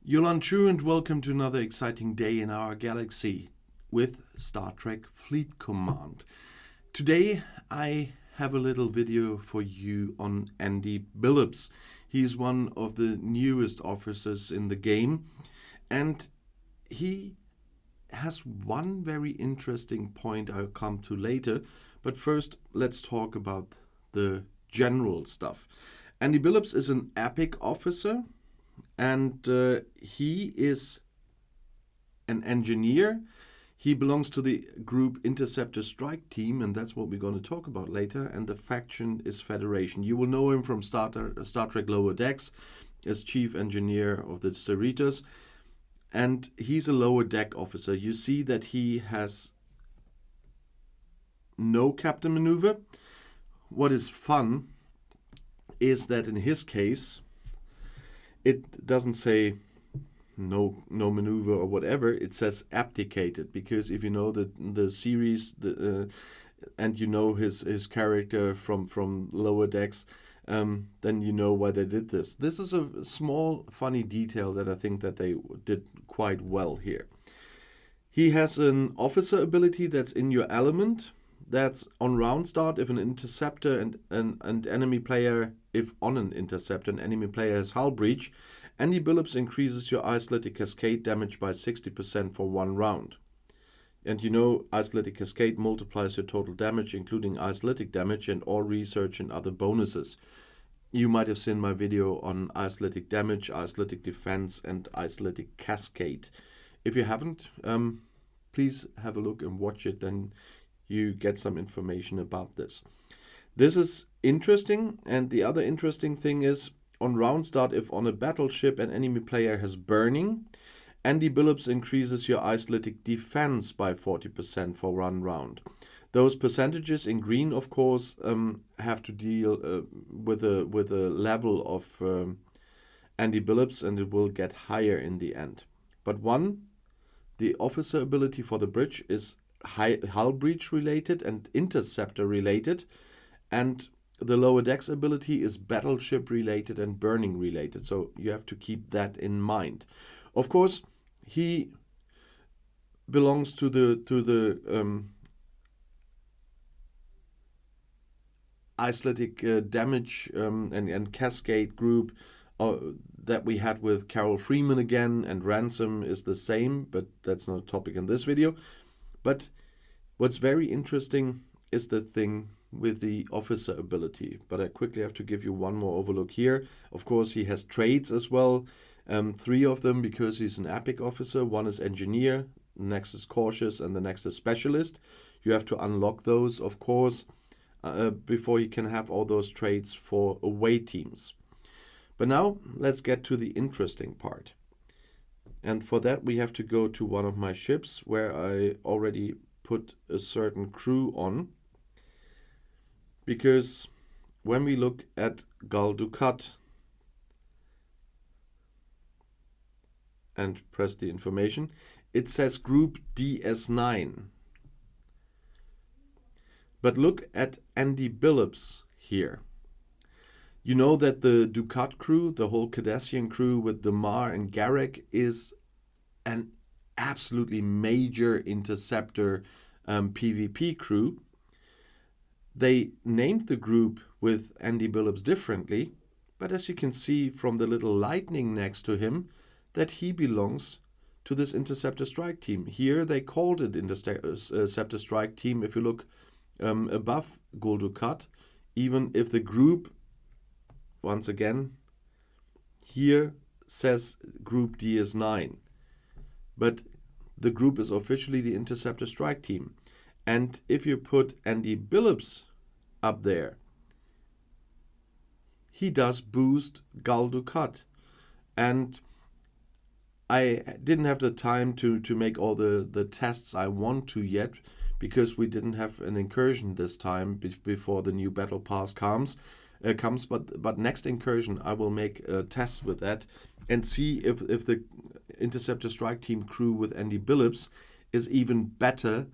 Yolan True, and welcome to another exciting day in our galaxy with Star Trek Fleet Command. Today I have a little video for you on Andy Billups. He's one of the newest officers in the game, and he has one very interesting point I'll come to later. But first, let's talk about the general stuff. Andy Billups is an epic officer, and he is an engineer. He belongs to the group Interceptor Strike Team, and that's what we're going to talk about later. And the faction is Federation. You will know him from Star Trek Lower Decks as chief engineer of the Cerritos. And he's a lower deck officer. You see that he has no captain maneuver. What is fun is that in his case, it doesn't say no maneuver or whatever. It says abdicated, because if you know the series and you know his character from Lower Decks, then you know why they did this. This is a small funny detail that I think that they did quite well here. He has an officer ability that's in your element. That's on round start if an interceptor and enemy player, if on an interceptor an enemy player has hull breach, Andy Billups increases your isolytic cascade damage by 60% for one round. And you know, isolytic cascade multiplies your total damage, including isolytic damage and all research and other bonuses. You might have seen my video on isolytic damage, isolytic defense, and isolytic cascade. If you haven't, please have a look and watch it, then you get some information about this. This is interesting, and the other interesting thing is, on round start, if on a battleship an enemy player has burning, Andy Billups increases your isolytic defense by 40% for one round. Those percentages in green, of course, have to deal with a level of Andy Billups, and it will get higher in the end. But the officer ability for the bridge is hull breach related and interceptor related, and the lower decks ability is battleship related and burning related. So you have to keep that in mind. Of course, he belongs to the isolytic damage and cascade group that we had with Carol Freeman again, and Ransom is the same, but that's not a topic in this video. But what's very interesting is the thing with the officer ability. But I quickly have to give you one more overlook here. Of course, he has traits as well. 3 of them, because he's an epic officer. One is engineer, the next is cautious, and the next is specialist. You have to unlock those, of course, before you can have all those traits for away teams. But now let's get to the interesting part. And for that, we have to go to one of my ships where I already put a certain crew on. Because when we look at Gul Dukat and press the information, it says Group DS9. But look at Andy Billups here. You know that the Dukat crew, the whole Cardassian crew with Damar and Garrick, is an absolutely major interceptor PvP crew. They named the group with Andy Billups differently, but as you can see from the little lightning next to him, that he belongs to this Interceptor Strike Team. Here they called it Interceptor Strike Team if you look above Gul Dukat, even if the group, once again, here says Group DS9. But the group is officially the Interceptor Strike Team. And if you put Andy Billups up there, he does boost Gul Dukat. And I didn't have the time to make all the tests I want to yet, because we didn't have an incursion this time before the new battle pass comes. But next incursion I will make tests with that and see if the Interceptor Strike Team crew with Andy Billups is even better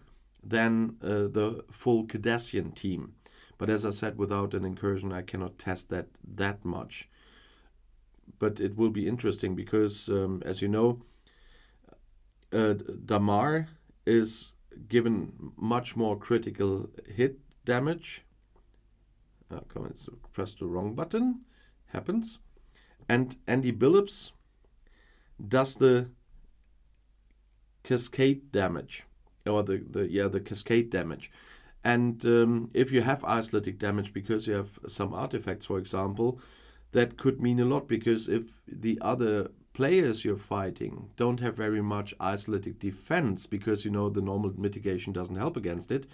than the full Cardassian team. But as I said, without an incursion I cannot test that much. but it will be interesting because, as you know, Damar is given much more critical hit damage. Come on, press the wrong button. Happens. And Andy Billups does the cascade damage, or the cascade damage. And if you have isolytic damage because you have some artifacts, for example, that could mean a lot, because if the other players you're fighting don't have very much isolytic defense, because the normal mitigation doesn't help against it,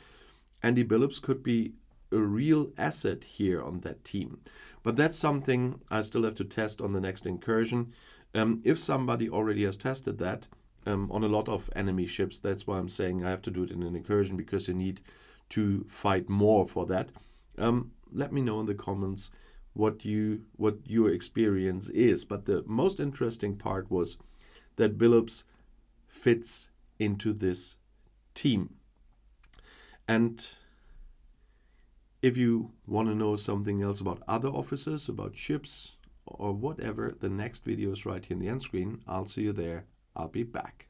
Andy Billups could be a real asset here on that team. But that's something I still have to test on the next incursion. If somebody already has tested that on a lot of enemy ships, that's why I'm saying I have to do it in an incursion, because you need to fight more for that. Let me know in the comments what your experience is. But the most interesting part was that Billups fits into this team. And if you want to know something else about other officers, about ships, or whatever, the next video is right here in the end screen. I'll see you there. I'll be back.